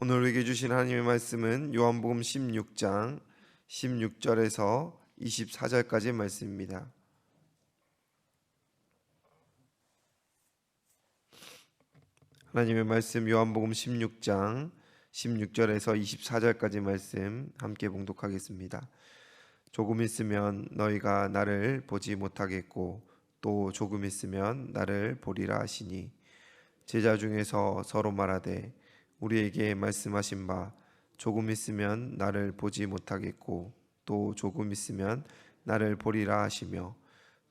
오늘 우리에게 주신 하나님의 말씀은 요한복음 16장 16절에서 24절까지의 말씀입니다. 하나님의 말씀 요한복음 16장 16절에서 24절까지 말씀 함께 봉독하겠습니다. 조금 있으면 너희가 나를 보지 못하겠고 또 조금 있으면 나를 보리라 하시니 제자 중에서 서로 말하되 우리에게 말씀하신 바 조금 있으면 나를 보지 못하겠고 또 조금 있으면 나를 보리라 하시며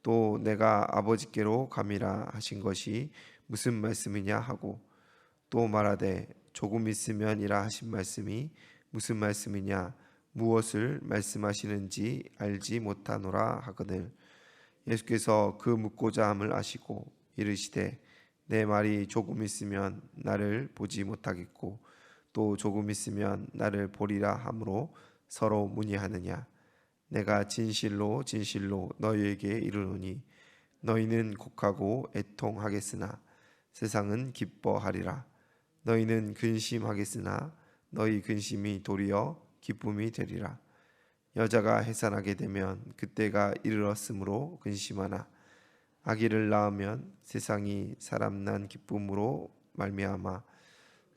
또 내가 아버지께로 감이라 하신 것이 무슨 말씀이냐 하고 또 말하되 조금 있으면이라 하신 말씀이 무슨 말씀이냐 무엇을 말씀하시는지 알지 못하노라 하거늘 예수께서 그 묻고자 함을 아시고 이르시되 내 말이 조금 있으면 나를 보지 못하겠고 또 조금 있으면 나를 보리라 하므로 서로 문의하느냐 내가 진실로 진실로 너희에게 이르노니 너희는 곡하고 애통하겠으나 세상은 기뻐하리라 너희는 근심하겠으나 너희 근심이 도리어 기쁨이 되리라 여자가 해산하게 되면 그때가 이르렀으므로 근심하나 아기를 낳으면 세상이 사람 난 기쁨으로 말미암아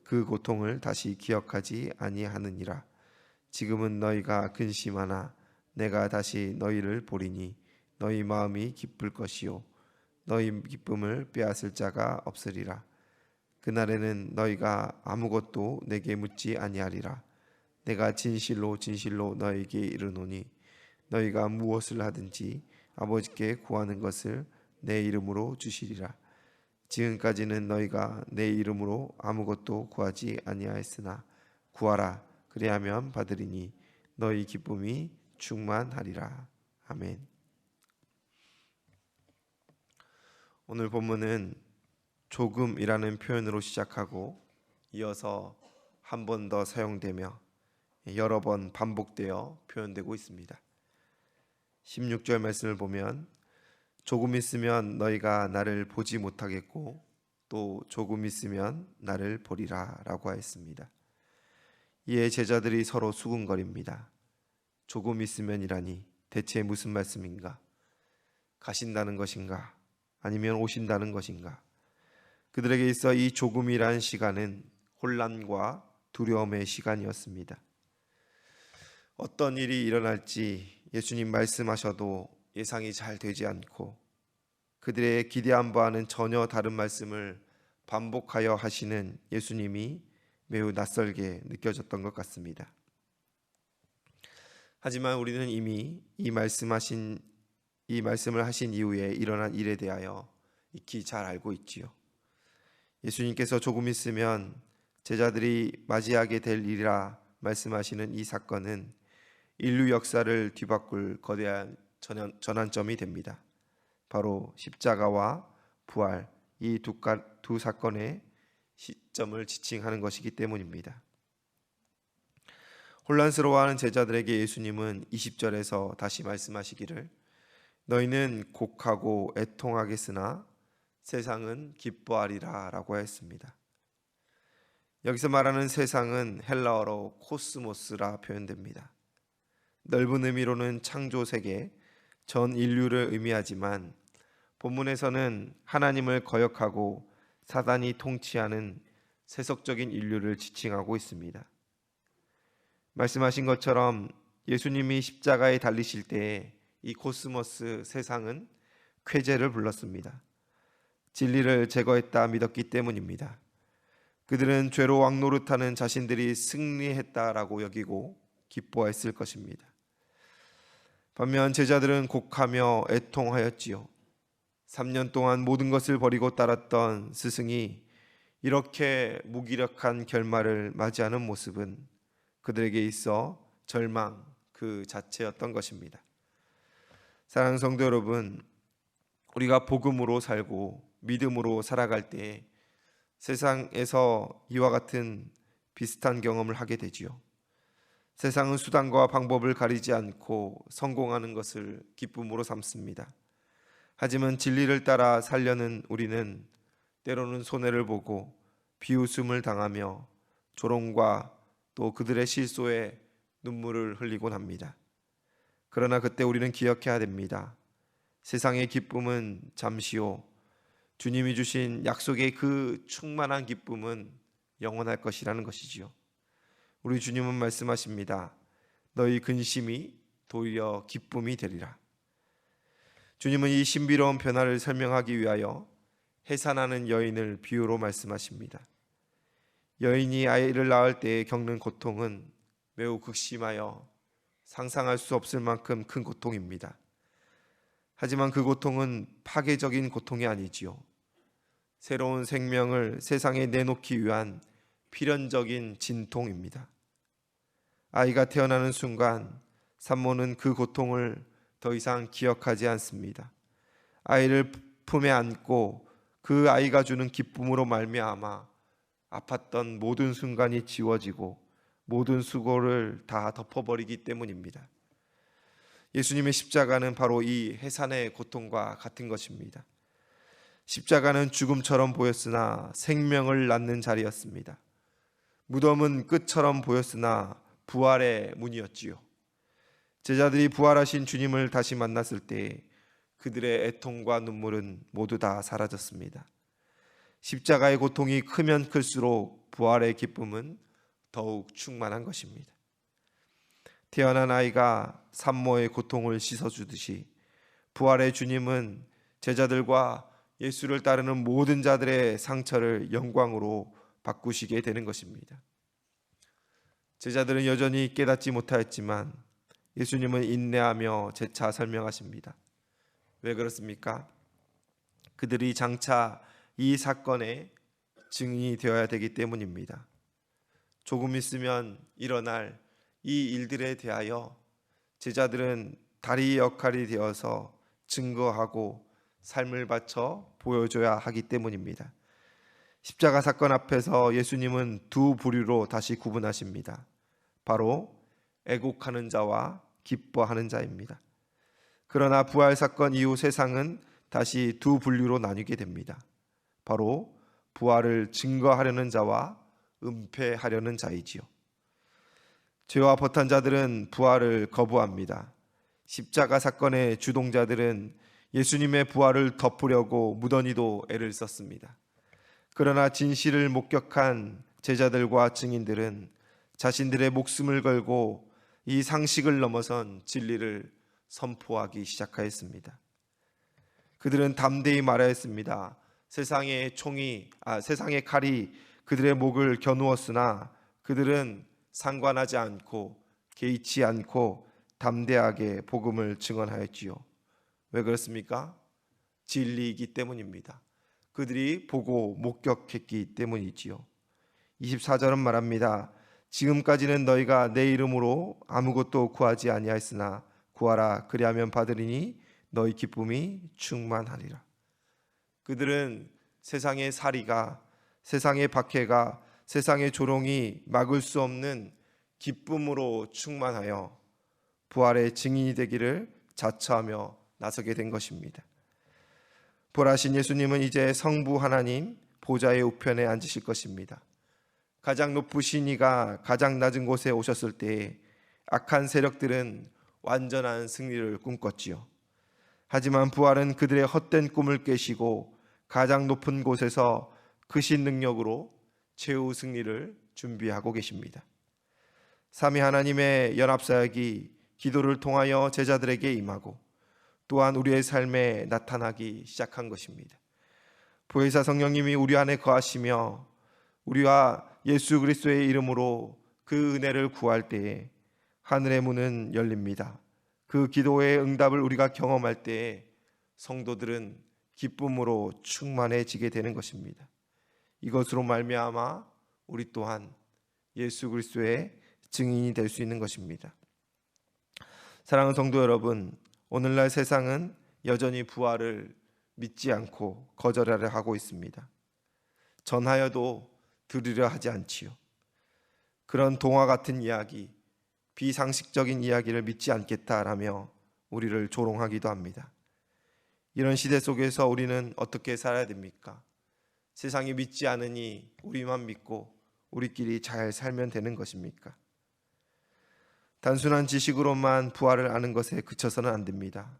그 고통을 다시 기억하지 아니하느니라 지금은 너희가 근심하나 내가 다시 너희를 보리니 너희 마음이 기쁠 것이요 너희 기쁨을 빼앗을 자가 없으리라 그날에는 너희가 아무것도 내게 묻지 아니하리라 내가 진실로 진실로 너희에게 이르노니 너희가 무엇을 하든지 아버지께 구하는 것을 내 이름으로 주시리라 지금까지는 너희가 내 이름으로 아무것도 구하지 아니하였으나 구하라 그리하면 받으리니 너희 기쁨이 충만하리라. 아멘. 오늘 본문은 조금이라는 표현으로 시작하고 이어서 한 번 더 사용되며 여러 번 반복되어 표현되고 있습니다. 16절 말씀을 보면 조금 있으면 너희가 나를 보지 못하겠고 또 조금 있으면 나를 보리라 라고 하였습니다. 이에 제자들이 서로 수군거립니다. 조금 있으면이라니 대체 무슨 말씀인가? 가신다는 것인가? 아니면 오신다는 것인가? 그들에게 있어 이 조금이란 시간은 혼란과 두려움의 시간이었습니다. 어떤 일이 일어날지 예수님 말씀하셔도 예상이 잘 되지 않고 그들의 기대한 바와는 전혀 다른 말씀을 반복하여 하시는 예수님이 매우 낯설게 느껴졌던 것 같습니다. 하지만 우리는 이미 이 말씀을 하신 이후에 일어난 일에 대하여 익히 잘 알고 있지요. 예수님께서 조금 있으면 제자들이 맞이하게 될 일이라 말씀하시는 이 사건은 인류 역사를 뒤바꿀 거대한 전환점이 됩니다. 바로 십자가와 부활 이 두 사건의 시점을 지칭하는 것이기 때문입니다. 혼란스러워하는 제자들에게 예수님은 20절에서 다시 말씀하시기를 너희는 곡하고 애통하겠으나 세상은 기뻐하리라 라고 했습니다. 여기서 말하는 세상은 헬라어로 코스모스라 표현됩니다. 넓은 의미로는 창조 세계, 전 인류를 의미하지만 본문에서는 하나님을 거역하고 사단이 통치하는 세속적인 인류를 지칭하고 있습니다. 말씀하신 것처럼 예수님이 십자가에 달리실 때에 이 코스모스 세상은 쾌재를 불렀습니다. 진리를 제거했다 믿었기 때문입니다. 그들은 죄로 왕노릇하는 자신들이 승리했다라고 여기고 기뻐했을 것입니다. 반면 제자들은 곡하며 애통하였지요. 3년 동안 모든 것을 버리고 따랐던 스승이 이렇게 무기력한 결말을 맞이하는 모습은 그들에게 있어 절망 그 자체였던 것입니다. 사랑하는 성도 여러분, 우리가 복음으로 살고 믿음으로 살아갈 때 세상에서 이와 같은 비슷한 경험을 하게 되지요. 세상은 수단과 방법을 가리지 않고 성공하는 것을 기쁨으로 삼습니다. 하지만 진리를 따라 살려는 우리는 때로는 손해를 보고 비웃음을 당하며 조롱과 또 그들의 실소에 눈물을 흘리곤 합니다. 그러나 그때 우리는 기억해야 됩니다. 세상의 기쁨은 잠시요, 주님이 주신 약속의 그 충만한 기쁨은 영원할 것이라는 것이지요. 우리 주님은 말씀하십니다. 너희 근심이 도리어 기쁨이 되리라. 주님은 이 신비로운 변화를 설명하기 위하여 해산하는 여인을 비유로 말씀하십니다. 여인이 아이를 낳을 때에 겪는 고통은 매우 극심하여 상상할 수 없을 만큼 큰 고통입니다. 하지만 그 고통은 파괴적인 고통이 아니지요. 새로운 생명을 세상에 내놓기 위한 필연적인 진통입니다. 아이가 태어나는 순간 산모는 그 고통을 더 이상 기억하지 않습니다. 아이를 품에 안고 그 아이가 주는 기쁨으로 말미암아 아팠던 모든 순간이 지워지고 모든 수고를 다 덮어버리기 때문입니다. 예수님의 십자가는 바로 이 해산의 고통과 같은 것입니다. 십자가는 죽음처럼 보였으나 생명을 낳는 자리였습니다. 무덤은 끝처럼 보였으나 부활의 문이었지요. 제자들이 부활하신 주님을 다시 만났을 때 그들의 애통과 눈물은 모두 다 사라졌습니다. 십자가의 고통이 크면 클수록 부활의 기쁨은 더욱 충만한 것입니다. 태어난 아이가 산모의 고통을 씻어주듯이 부활의 주님은 제자들과 예수를 따르는 모든 자들의 상처를 영광으로 바꾸시게 되는 것입니다. 제자들은 여전히 깨닫지 못하였지만 예수님은 인내하며 재차 설명하십니다. 왜 그렇습니까? 그들이 장차 이 사건의 증인이 되어야 되기 때문입니다. 조금 있으면 일어날 이 일들에 대하여 제자들은 다리 역할이 되어서 증거하고 삶을 바쳐 보여줘야 하기 때문입니다. 십자가 사건 앞에서 예수님은 두 부류로 다시 구분하십니다. 바로 애곡하는 자와 기뻐하는 자입니다. 그러나 부활 사건 이후 세상은 다시 두 분류로 나뉘게 됩니다. 바로 부활을 증거하려는 자와 은폐하려는 자이지요. 죄와 범한 자들은 부활을 거부합니다. 십자가 사건의 주동자들은 예수님의 부활을 덮으려고 무던히도 애를 썼습니다. 그러나 진실을 목격한 제자들과 증인들은 자신들의 목숨을 걸고 이 상식을 넘어선 진리를 선포하기 시작하였습니다. 그들은 담대히 말하였습니다. 세상의 칼이 그들의 목을 겨누었으나 그들은 상관하지 않고 개의치 않고 담대하게 복음을 증언하였지요. 왜 그렇습니까? 진리이기 때문입니다. 그들이 보고 목격했기 때문이지요. 24절은 말합니다. 지금까지는 너희가 내 이름으로 아무것도 구하지 아니하였으나 구하라 그리하면 받으리니 너희 기쁨이 충만하리라. 그들은 세상의 살이가, 세상의 박해가, 세상의 조롱이 막을 수 없는 기쁨으로 충만하여 부활의 증인이 되기를 자처하며 나서게 된 것입니다. 부활하신 예수님은 이제 성부 하나님 보좌의 우편에 앉으실 것입니다. 가장 높으신 이가 가장 낮은 곳에 오셨을 때 악한 세력들은 완전한 승리를 꿈꿨지요. 하지만 부활은 그들의 헛된 꿈을 깨시고 가장 높은 곳에서 크신 능력으로 최후 승리를 준비하고 계십니다. 삼위 하나님의 연합사역이 기도를 통하여 제자들에게 임하고 또한 우리의 삶에 나타나기 시작한 것입니다. 보혜사 성령님이 우리 안에 거하시며 우리와 예수 그리스도의 이름으로 그 은혜를 구할 때에 하늘의 문은 열립니다. 그 기도의 응답을 우리가 경험할 때에 성도들은 기쁨으로 충만해지게 되는 것입니다. 이것으로 말미암아 우리 또한 예수 그리스도의 증인이 될 수 있는 것입니다. 사랑하는 성도 여러분, 오늘날 세상은 여전히 부활을 믿지 않고 거절하려 하고 있습니다. 전하여도 들으려 하지 않지요. 그런 동화 같은 이야기, 비상식적인 이야기를 믿지 않겠다라며 우리를 조롱하기도 합니다. 이런 시대 속에서 우리는 어떻게 살아야 됩니까? 세상이 믿지 않으니 우리만 믿고 우리끼리 잘 살면 되는 것입니까? 단순한 지식으로만 부활을 아는 것에 그쳐서는 안 됩니다.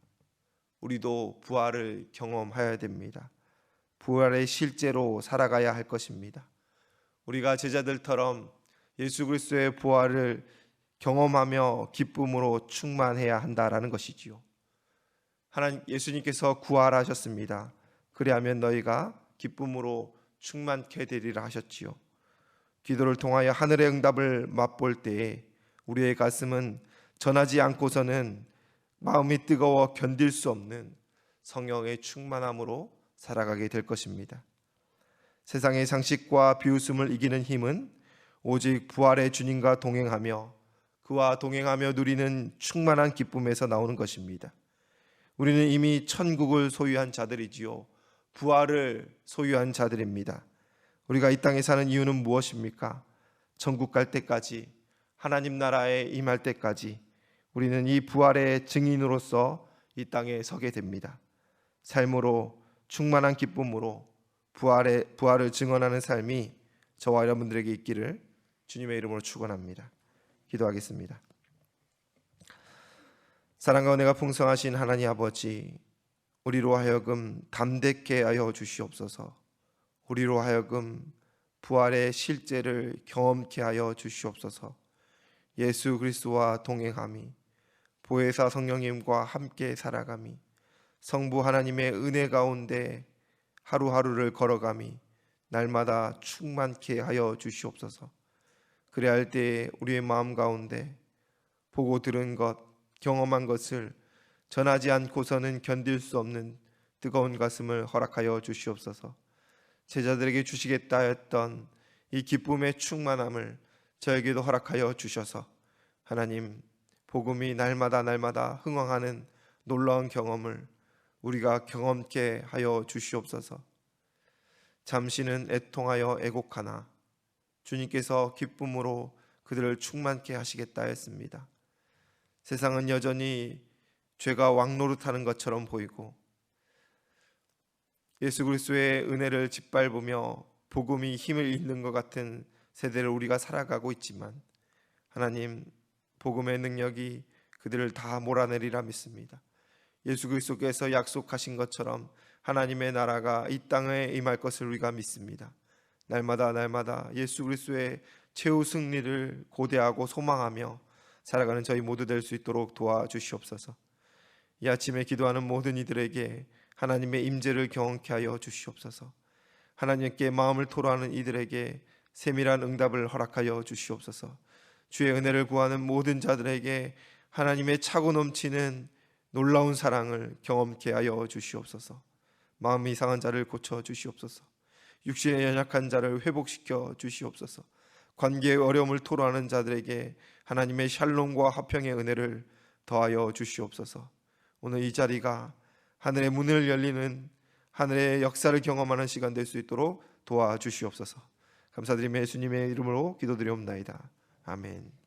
우리도 부활을 경험해야 됩니다. 부활의 실제로 살아가야 할 것입니다. 우리가 제자들처럼 예수 그리스도의 부활을 경험하며 기쁨으로 충만해야 한다라는 것이지요. 하나님 예수님께서 구하셨습니다. 그리하면 너희가 기쁨으로 충만케 되리라 하셨지요. 기도를 통하여 하늘의 응답을 맛볼 때에 우리의 가슴은 전하지 않고서는 마음이 뜨거워 견딜 수 없는 성령의 충만함으로 살아가게 될 것입니다. 세상의 상식과 비웃음을 이기는 힘은 오직 부활의 주님과 동행하며 그와 동행하며 누리는 충만한 기쁨에서 나오는 것입니다. 우리는 이미 천국을 소유한 자들이지요. 부활을 소유한 자들입니다. 우리가 이 땅에 사는 이유는 무엇입니까? 천국 갈 때까지, 하나님 나라에 임할 때까지 우리는 이 부활의 증인으로서 이 땅에 서게 됩니다. 삶으로 충만한 기쁨으로 부활을 증언하는 삶이 저와 여러분들에게 있기를 주님의 이름으로 축원합니다. 기도하겠습니다. 사랑과 은혜가 풍성하신 하나님 아버지, 우리로 하여금 담대케 하여 주시옵소서. 우리로 하여금 부활의 실제를 경험케 하여 주시옵소서. 예수 그리스도와 동행함이, 보혜사 성령님과 함께 살아감이, 성부 하나님의 은혜 가운데 하루하루를 걸어감이 날마다 충만케 하여 주시옵소서. 그래야 할 때에 우리의 마음 가운데 보고 들은 것, 경험한 것을 전하지 않고서는 견딜 수 없는 뜨거운 가슴을 허락하여 주시옵소서. 제자들에게 주시겠다 했던 이 기쁨의 충만함을 저에게도 허락하여 주셔서 하나님, 복음이 날마다 흥황하는 놀라운 경험을 우리가 경험케 하여 주시옵소서. 잠시는 애통하여 애곡하나 주님께서 기쁨으로 그들을 충만케 하시겠다 했습니다. 세상은 여전히 죄가 왕노릇하는 것처럼 보이고 예수 그리스도의 은혜를 짓밟으며 복음이 힘을 잃는 것 같은 세대를 우리가 살아가고 있지만 하나님, 복음의 능력이 그들을 다 몰아내리라 믿습니다. 예수 그리스도께서 약속하신 것처럼 하나님의 나라가 이 땅에 임할 것을 우리가 믿습니다. 날마다 예수 그리스도의 최후 승리를 고대하고 소망하며 살아가는 저희 모두 될 수 있도록 도와주시옵소서. 이 아침에 기도하는 모든 이들에게 하나님의 임재를 경험케 하여 주시옵소서. 하나님께 마음을 토로하는 이들에게 세밀한 응답을 허락하여 주시옵소서. 주의 은혜를 구하는 모든 자들에게 하나님의 차고 넘치는 놀라운 사랑을 경험케 하여 주시옵소서. 마음이 상한 자를 고쳐 주시옵소서. 육신에 연약한 자를 회복시켜 주시옵소서. 관계의 어려움을 토로하는 자들에게 하나님의 샬롬과 화평의 은혜를 더하여 주시옵소서. 오늘 이 자리가 하늘의 문을 열리는 하늘의 역사를 경험하는 시간 될 수 있도록 도와주시옵소서. 감사드리며 예수님의 이름으로 기도드리옵나이다. 아멘.